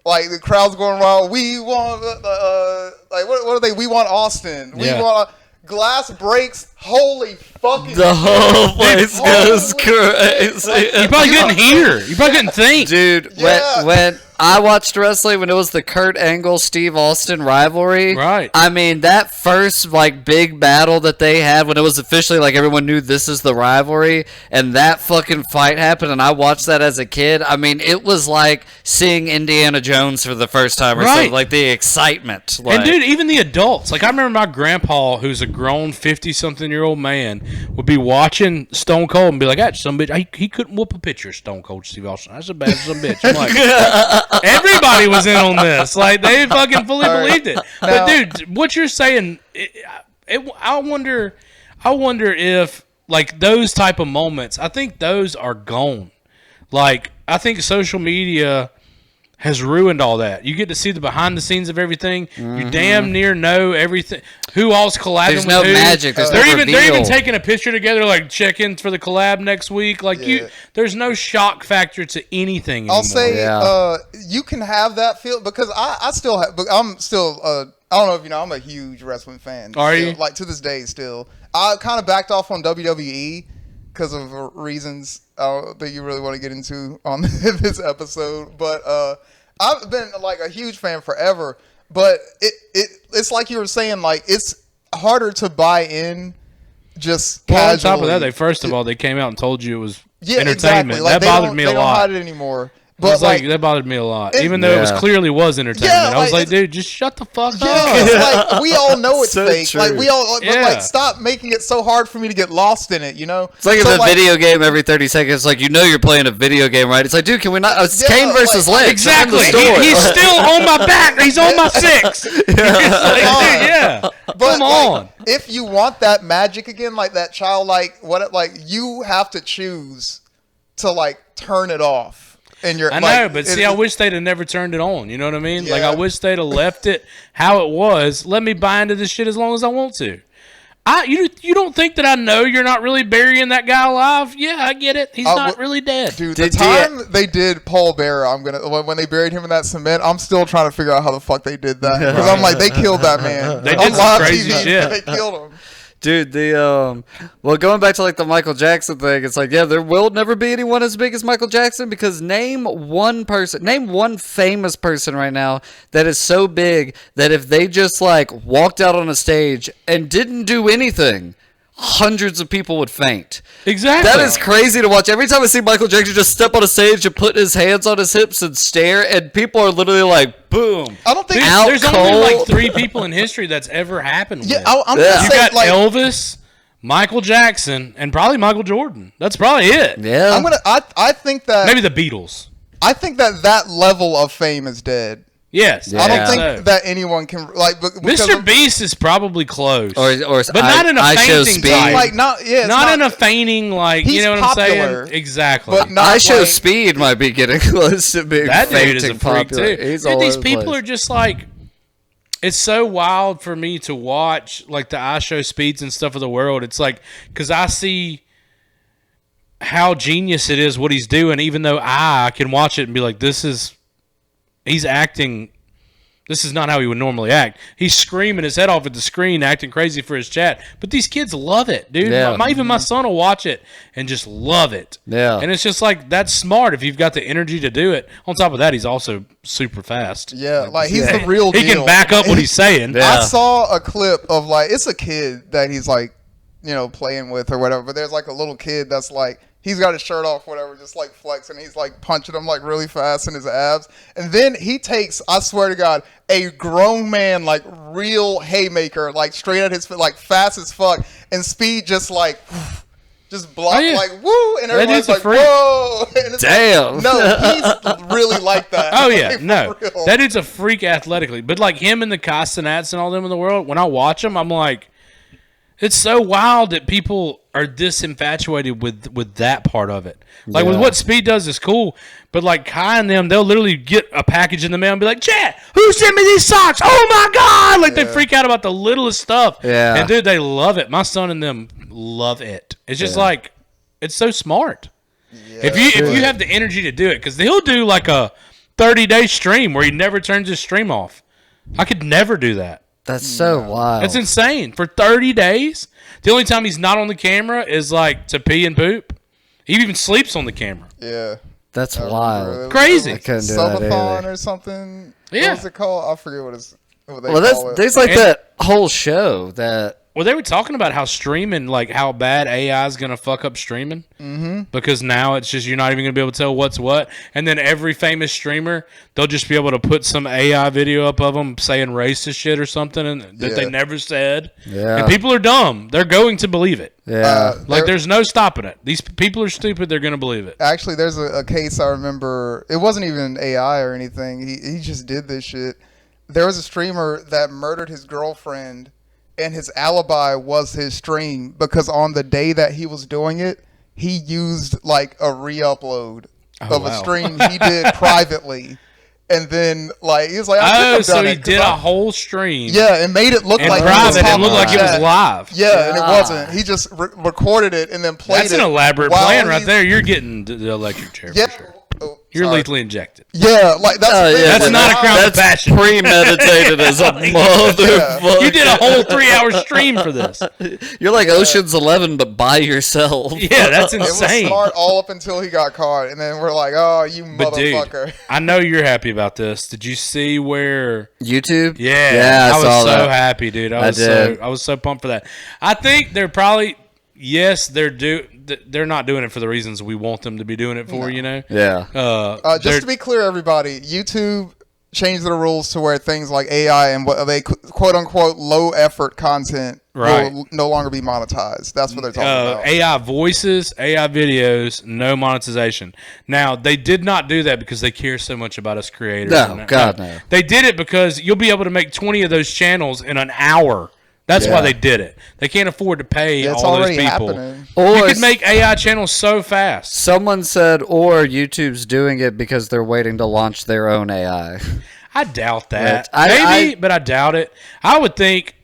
Like the crowd's going wild. We want like what are they? We want Austin. We want glass breaks. Holy fucking the whole place goes crazy. You probably couldn't hear. You probably couldn't think, dude. When I watched wrestling, when it was the Kurt Angle Steve Austin rivalry, right? I mean that first like big battle that they had when it was officially like everyone knew this is the rivalry, and that fucking fight happened, and I watched that as a kid. I mean, it was like seeing Indiana Jones for the first time, or something. Like the excitement. Like, and dude, even the adults. Like I remember my grandpa, who's a grown 50-something-year-old man, would be watching Stone Cold and be like, "That's some bitch. He couldn't whoop a picture of Stone Cold Steve Austin. That's a bad some bitch." I'm like. Everybody was in on this. Like, they fucking fully believed it. But, dude, what you're saying, I wonder if, like, those type of moments, I think those are gone. Like, I think social media has ruined all that. You get to see the behind the scenes of everything. Mm-hmm. You damn near know everything. Who all's collabing There's no who. magic. They're even taking a picture together, like check-in for the collab next week. Like there's no shock factor to anything anymore. I'll say you can have that feel because I still have. I'm still I don't know if you know, I'm a huge wrestling fan. Are still, you? Like, to this day, still. I kind of backed off on WWE because of reasons that you really want to get into on this episode. But I've been, like, a huge fan forever. But it's like you were saying, like, it's harder to buy in just casually. On top of that, first of all, they came out and told you it was entertainment. Exactly. Like, that bothered me a lot. They don't hide it anymore. But that bothered me a lot, even though it was clearly was entertainment. I was like, dude, just shut the fuck up. It's like, we all know it's So fake. true. Like, but like, stop making it so hard for me to get lost in it. You know, It's like a video game every 30 seconds. Like, you're playing a video game, right? It's like, dude, can we not? It's Kane versus Lynch. Exactly. End of story. He's still on my back. He's on my 6. But Come on. If you want that magic again, like that childlike, you have to choose to like turn it off. And I know, but see, I wish they'd have never turned it on. You know what I mean? Like, I wish they'd have left it how it was. Let me buy into this shit as long as I want to. You don't think that I know you're not really burying that guy alive? Yeah, I get it. He's not really dead. Dude, the time they did Paul Bearer, when they buried him in that cement, I'm still trying to figure out how the fuck they did that. Because I'm like, they killed that man. They did some crazy shit. They killed him. Dude, going back to like the Michael Jackson thing, it's like, there will never be anyone as big as Michael Jackson, because name one famous person right now that is so big that if they just like walked out on a stage and didn't do anything, hundreds of people would faint. Exactly. That is crazy to watch. Every time I see Michael Jackson just step on a stage and put his hands on his hips and stare, and people are literally like, boom. I don't think there's only like 3 people in history that's ever happened with. I'm just you saying, got Elvis, Michael Jackson, and probably Michael Jordan. That's probably it. Yeah. I think that maybe the Beatles. I think that level of fame is dead. Yes, I don't think that anyone can like. Mr. Beast is probably close, or but not in a fainting type. Like not in a fainting like. You know what popular, I'm saying? Exactly. But not Speed might be getting close to being that dude is a freak popular. too. Dude, these people are just like. It's so wild for me to watch like the I Show Speeds and stuff of the world. It's like because I see how genius it is what he's doing, even though I can watch it and be like, he's acting. This is not how he would normally act. He's screaming his head off at the screen, acting crazy for his chat. But these kids love it, dude. Yeah. Even my son will watch it and just love it. Yeah. And it's just like, that's smart if you've got the energy to do it. On top of that, he's also super fast. Yeah, like he's the real deal. He can back up what he's saying. Yeah. I saw a clip of like, it's a kid that he's like, playing with or whatever. But there's like a little kid that's like, he's got his shirt off, whatever, just like flexing. He's like punching him like really fast in his abs. And then he takes, I swear to God, a grown man, like real haymaker, like straight at his foot, like fast as fuck. And Speed just like, just block, like woo. And everyone's like, whoa. And it's damn. Like, no, he's really like that. Oh, yeah. Like, no. That dude's a freak athletically. But like him and the Castanets and all them in the world, when I watch them, I'm like, it's so wild that people are this infatuated with that part of it. Like with what Speed does is cool, but like Kai and them, they'll literally get a package in the mail and be like, "Chat, who sent me these socks? Oh my god!" Like they freak out about the littlest stuff. Yeah, and dude, they love it. My son and them love it. It's just like it's so smart. Yeah, if you have the energy to do it, because he'll do like a 30-day stream where he never turns his stream off. I could never do that. That's so wild. That's insane. For 30 days, the only time he's not on the camera is like to pee and poop. He even sleeps on the camera. Yeah. That's wild. Crazy. I couldn't do Subathon or something. Yeah. What was it called? I forget what they call it. There's like that whole show that... Well, they were talking about how streaming, like how bad AI is going to fuck up streaming. Mm-hmm. Because now it's just, you're not even going to be able to tell what's what. And then every famous streamer, they'll just be able to put some AI video up of them saying racist shit or something that they never said. Yeah. And people are dumb. They're going to believe it. Yeah. There's no stopping it. These people are stupid. They're going to believe it. Actually, there's a case I remember. It wasn't even AI or anything. He just did this shit. There was a streamer that murdered his girlfriend, and his alibi was his stream, because on the day that he was doing it, he used like a re-upload of a stream he did privately. And then like he was like, so he did a whole stream. Yeah, and made it look like private. It looked like it was live. Yeah, and it wasn't. He just recorded it and then played it. That's an elaborate plan right there. You're getting the electric chair. Yeah. For sure. You're Sorry. lethally injected. Yeah, like that's That's not a crime of That's passion. premeditated as a motherfucker. You did a whole 3-hour stream for this. You're like Ocean's 11, but by yourself. Yeah, that's It was insane. smart all up until he got caught, and then we're like, "Oh, you But motherfucker!" dude, I know you're happy about this. Did you see where? YouTube? Yeah, I was saw so that. happy, dude. I was so pumped for that. I think they're probably they're not doing it for the reasons we want them to be doing it for. You know. Yeah. Just to be clear, everybody, YouTube changed the rules to where things like AI and what they quote unquote low effort content will no longer be monetized. That's what they're talking about. AI voices, AI videos, no monetization. Now, they did not do that because they care so much about us creators. No, God, no. They did it because you'll be able to make 20 of those channels in an hour. That's why they did it. They can't afford to pay It's all those already people. happening. Or You could make AI channels so fast. someone said, or YouTube's doing it because they're waiting to launch their own AI. I doubt that. Right. But I doubt it. I would think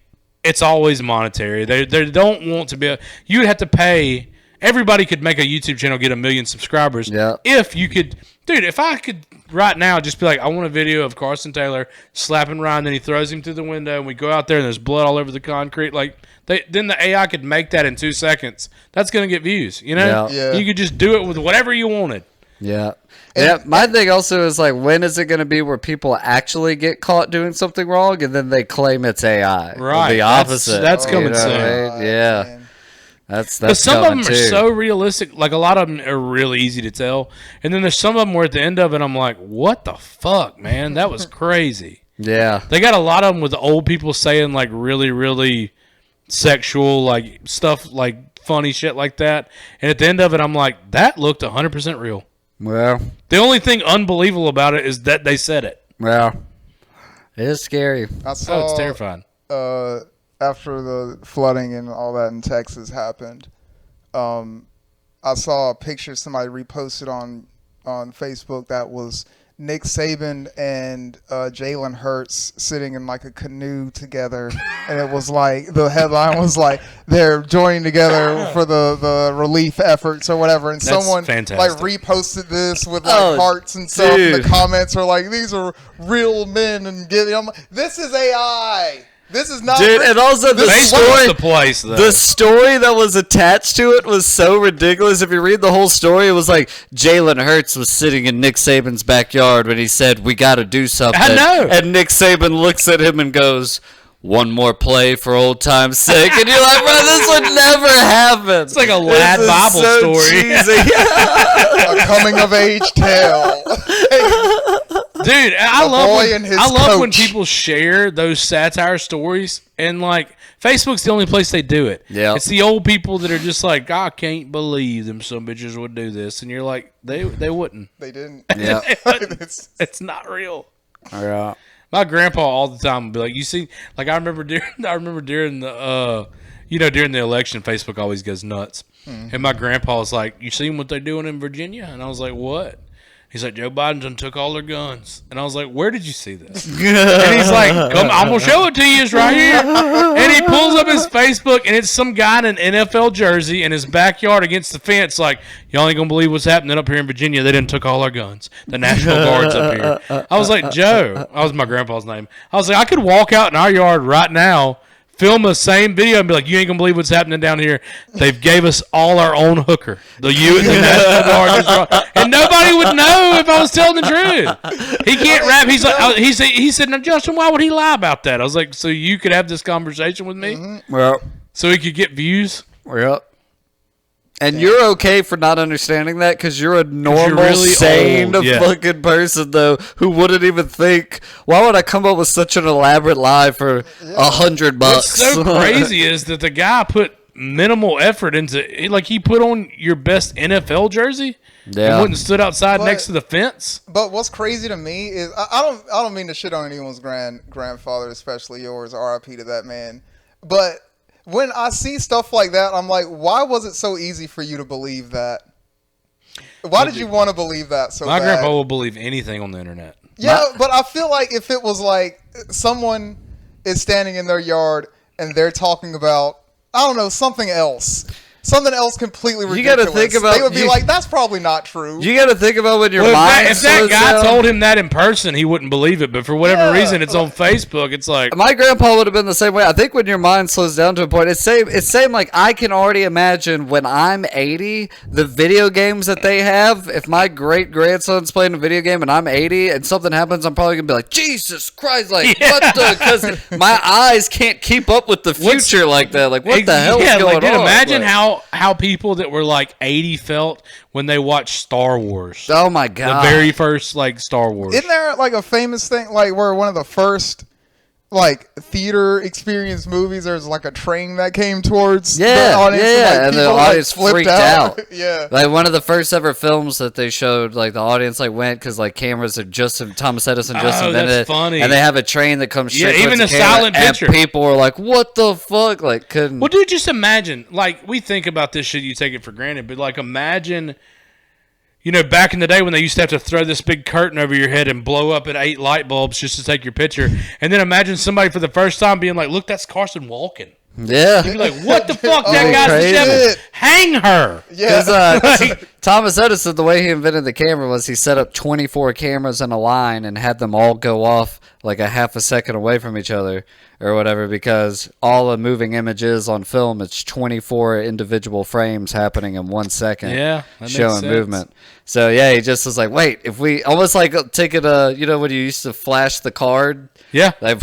it's always monetary. They don't want to be. You would have to pay. Everybody could make a YouTube channel, get 1 million subscribers. Yeah. If you could, dude. If I could right now just be like, I want a video of Carson Taylor slapping Ryan, then he throws him through the window, and we go out there and there's blood all over the concrete. Like then the AI could make that in 2 seconds. That's gonna get views. You know. Yeah. You could just do it with whatever you wanted. Yeah. Yeah, my thing also is like, when is it going to be where people actually get caught doing something wrong and then they claim it's AI? Right. Or the opposite. That's coming what I soon. mean? Yeah. Man. That's But some of coming them are too. so realistic. Like, a lot of them are really easy to tell. And then there's some of them where at the end of it, I'm like, what the fuck, man? That was crazy. Yeah. They got a lot of them with the old people saying, like, really, really sexual, like, stuff, like, funny shit like that. And at the end of it, I'm like, that looked 100% real. Well, The only thing unbelievable about it is that they said it. it is scary. I saw, It's terrifying. After the flooding and all that in Texas happened, I saw a picture somebody reposted on Facebook that was Nick Saban and Jalen Hurts sitting in like a canoe together, and it was like the headline was like they're joining together for the relief efforts or whatever. And That's someone fantastic. like reposted this with like hearts and stuff. And the dude. comments are like, "These are real men," and giving. I'm like, this is AI. This is not. Dude, and also the Facebook's story, the place, though. the story that was attached to it was so ridiculous. If you read the whole story, it was like Jalen Hurts was sitting in Nick Saban's backyard when he said, "We got to do something." I know. And Nick Saban looks at him and goes, "One more play for old time's sake." And you're like, bro, this would never happen. It's like a lad Bible story. A coming of age tale. Dude, I boy and his love when coach. people share those satire stories, and like Facebook's the only place they do it. Yeah. It's the old people that are just like, I can't believe them some bitches would do this, and you're like, they wouldn't. They didn't. Yeah. It's not real. Yeah. My grandpa all the time would be like, you see, like I remember during the during the election, Facebook always goes nuts. And my grandpa was like, you seen what they're doing in Virginia? And I was like, what? He's like, Joe Biden done took all their guns. And I was like, where did you see this? And he's like, come, I'm going to show it to you. It's right here. And he pulls up his Facebook, and it's some guy in an NFL jersey in his backyard against the fence like, y'all ain't going to believe what's happening up here in Virginia. They done took all our guns. The National Guard's up here. I was like, Joe, that was my grandpa's name. I was like, I could walk out in our yard right now, film the same video and be like, you ain't gonna believe what's happening down here. They've gave us all our own hooker. The National Guard. And nobody would know if I was telling the truth. He can't rap. He's like, he said, now Justin, why would he lie about that? I was like, so you could have this conversation with me? Well, So he could get views? well. And you're okay for not understanding that because you're a normal, really sane old, yeah. fucking person, though, who wouldn't even think, why would I come up with such an elaborate lie for $100? What's so crazy is that the guy put minimal effort into it. Like, he put on your best NFL jersey and went and stood outside next to the fence. But what's crazy to me is I don't mean to shit on anyone's grandfather, especially yours. R.I.P. to that man. But when I see stuff like that, I'm like, why was it so easy for you to believe that? Why did you want to believe that so My bad? grandpa will believe anything on the internet. Yeah, but I feel like if it was like someone is standing in their yard and they're talking about, I don't know, something else. something else completely ridiculous. You gotta think about- They would be like, "That's probably not true." You got to think about when your Well, mind if that slows guy down. told him that in person, he wouldn't believe it. But for whatever Yeah. reason, it's on Facebook. It's like, My grandpa would have been the same way. I think when your mind slows down to a point, it's same like I can already imagine when I'm 80, the video games that they have. If my great grandson's playing a video game and I'm 80 and something happens, I'm probably gonna be like, Jesus Christ, like what the? Because my eyes can't keep up with the future like that. Like what the hell is going like, dude, on? imagine Like, how people that were like 80 felt when they watched Star Wars. oh my The god! very first like Star Wars. Isn't there like a famous thing like where one of the first like theater experience movies, there's like a train that came towards the audience and the people, audience flipped freaked out. Yeah. Like one of the first ever films that they showed, like the audience like went because like cameras are just Thomas Edison just Oh, invented that's it, funny. and they have a train that comes straight Yeah, towards even the a camera, silent and picture. people were like, "What the fuck?" Like couldn't. Well, dude, just imagine. Like, we think about this shit, you take it for granted, but like, imagine, you know, back in the day when they used to have to throw this big curtain over your head and blow up at 8 light bulbs just to take your picture. And then imagine somebody for the first time being like, look, that's Carson Walken. Yeah. You're like, what the fuck? Oh, That guy's the crazy. devil. Hang her. Yeah. Because Thomas Edison, the way he invented the camera was he set up 24 cameras in a line and had them all go off like a half a second away from each other or whatever, because all the moving images on film, it's 24 individual frames happening in 1 second, Yeah, that makes showing sense. movement. So yeah, he just was like, wait, if we almost like taking a, you know, when you used to flash the card, Yeah. like,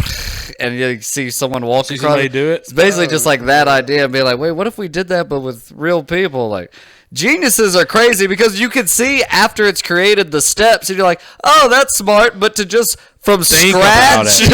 and you see someone walk See across. somebody do it? It's basically just like that idea, and be like, wait, what if we did that but with real people? Like, geniuses are crazy because you can see after it's created the steps, and you're like, oh, that's smart. But to just from Think about scratch,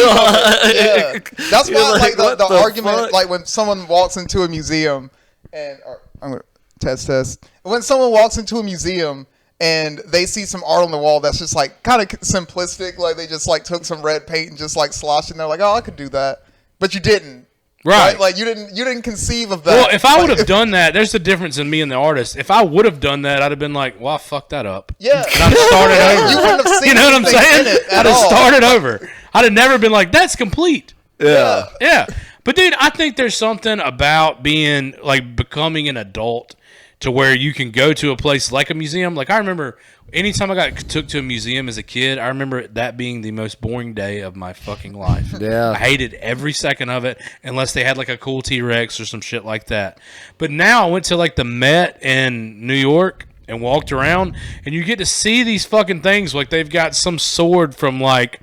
Yeah. That's You're why, like, like, what the the argument, fuck? like, when someone walks into a museum and, I'm going to test. When someone walks into a museum and they see some art on the wall that's just, like, kind of simplistic, like, they just, like, took some red paint and just, like, sloshed it, and they're like, oh, I could do that. But you didn't. Right. Like, you didn't conceive of that. Well, if I would Like, have done that, there's a difference in me and the artist. If I would have done that, I'd have been like, well, I fucked that up. Yeah. And I'd have started over. You wouldn't have seen You know what I'm anything saying? in it at I'd have all. started over. I'd have never been like, that's complete. yeah. Yeah. But, dude, I think there's something about being, like, becoming an adult to where you can go to a place like a museum. Like, I remember anytime I got took to a museum as a kid, I remember that being the most boring day of my fucking life. Yeah. I hated every second of it unless they had, like, a cool T-Rex or some shit like that. But now I went to, like, the Met in New York and walked around, and you get to see these fucking things. Like, they've got some sword from, like,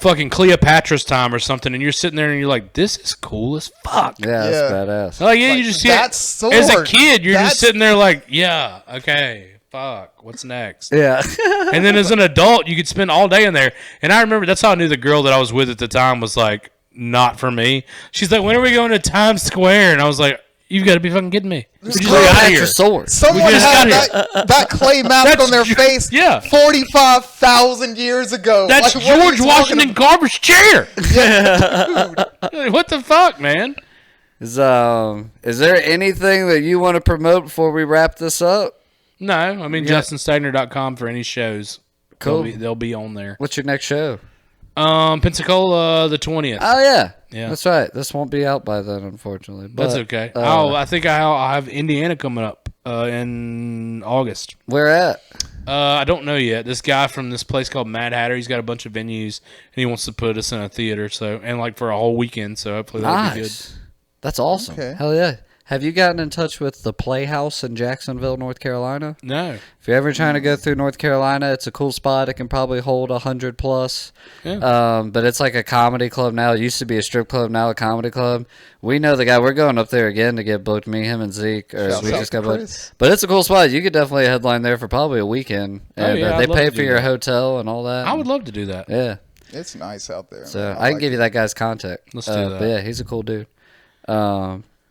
fucking Cleopatra's time or something, and you're sitting there and you're like, this is cool as fuck. Yeah, that's Yeah. badass. Like, yeah, Like, you just that as a sword, kid, you're that's- just sitting there like, yeah, okay, fuck, what's next? Yeah. And then as an adult, you could spend all day in there. And I remember that's how I knew the girl that I was with at the time was like, not for me. She's like, when are we going to Times Square? And I was like, you've got to be fucking kidding me. We just got Cleopatra here. sword. Someone We just had got that clay mask That's on their Ge- face yeah. 45,000 years ago. That's Like, what are you George talking Washington Carver's chair. about? What the fuck, man? Is there anything that you want to promote before we wrap this up? No, I mean, JustinStagner.com for any shows. Cool. They'll be on there. What's your next show? Pensacola, the 20th. Oh yeah, Yeah. that's right. This won't be out by then, unfortunately. But, That's okay. I think I'll have Indiana coming up in August. Where at? I don't know yet. This guy from this place called Mad Hatter, he's got a bunch of venues, and he wants to put us in a theater. So, and like for a whole weekend. So hopefully that'll be good. Nice. That's awesome. Okay. Hell yeah. Have you gotten in touch with the Playhouse in Jacksonville, North Carolina? No. If you're ever trying to go through North Carolina, it's a cool spot. It can probably hold 100 plus. Yeah. But it's like a comedy club now. It used to be a strip club, now a comedy club. We know the guy. We're going up there again to get booked. Me, him, and Zeke. Or Shouts we out just to got booked. Chris. But it's a cool spot. You could definitely headline there for probably a weekend. And yeah, they I'd love pay to for do your that. hotel and all that. I would love to do that. Yeah. It's nice out there. So man. I can like give you it. that guy's contact. Let's do that. But yeah, he's a cool dude.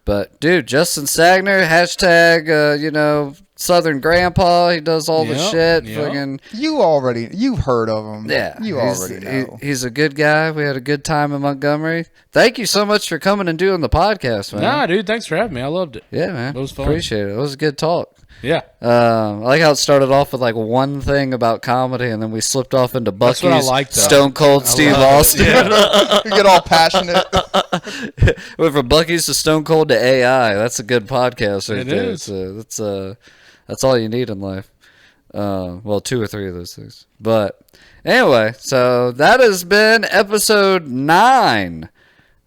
But dude, Justin Stagner, hashtag, Southern Grandpa. He does all the Yep, shit. yep. Fucking You've heard of him. yeah. You already know. He's a good guy. We had a good time in Montgomery. Thank you so much for coming and doing the podcast, man. Nah, dude, thanks for having me. I loved it. Yeah, man. It was fun. Appreciate it. It was a good talk. Yeah. I like how it started off with like one thing about comedy, and then we slipped off into That's what I Buc-ee's like, though. Stone Cold Steve Austin. You get all passionate. Went from Buc-ee's to Stone Cold to AI. That's a good podcast right It there. is. That's all you need in life. Well, 2 or 3 of those things. But anyway, so that has been episode 9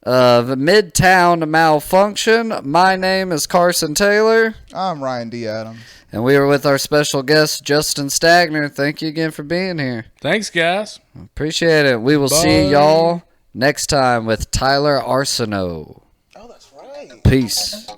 of Midtown Malfunction. My name is Carson Taylor. I'm Ryan D. Adams. And we are with our special guest, Justin Stagner. Thank you again for being here. Thanks, guys. Appreciate it. We will see y'all next time with Tyler Arsenault. Oh, that's right. Peace.